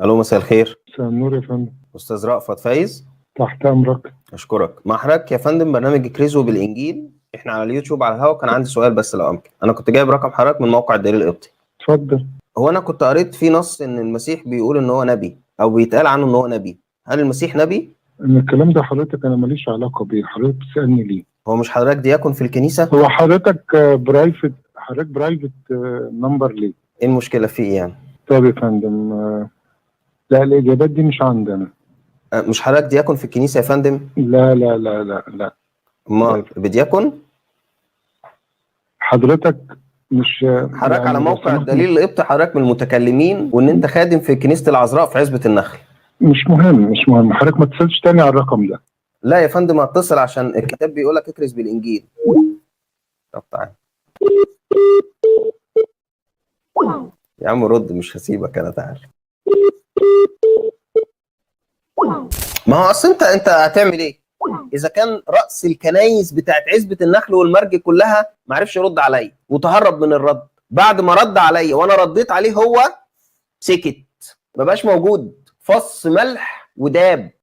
الو، مساء الخير. مساء النور يا فندم. استاذ رأفت فايز. تحت امرك. اشكرك. مع حضرتك يا فندم برنامج كريزو بالانجيل، احنا على اليوتيوب على الهوا. كان عندي سؤال بس لو امكن، انا كنت جايب رقم حضرتك من موقع الدليل القبطي. اتفضل. هو انا كنت قريت في نص ان المسيح بيقول ان هو نبي، او بيتقال عنه ان هو نبي. هل المسيح نبي؟ ان الكلام ده حضرتك انا ماليش علاقه بيه، حضرتك بتسالني ليه؟ هو مش حضرتك دياكون في الكنيسة؟ هو حضرتك برايفت، حضرتك برايفت نمبر ليه؟ ايه المشكلة فيه يعني؟ طب يا فندم لا، الاجابات دي مش عندنا. مش حضرتك دياكون في الكنيسة يا فندم؟ لا لا لا لا لا. امال بدياكون؟ حضرتك مش حضرتك على يعني لو موقع سمحت الدليل القبطي حضرتك من المتكلمين، وان انت خادم في كنيسة العذراء في عزبة النخل. مش مهم حضرتك ما تسالش تاني على الرقم ده. لا يا فندم، اتصل عشان الكتاب بيقول لك اكرز بالانجيل. طب تعالى يا عم، رد، مش هسيبك انا، تعالى. ما هو اصل انت هتعمل ايه اذا كان راس الكنايس بتاعت عزبة النخل والمرج كلها ما عرفش يرد عليا وتهرب من الرد؟ بعد ما رد عليا وانا رديت عليه هو سكت، ما بقاش موجود، فص ملح وداب.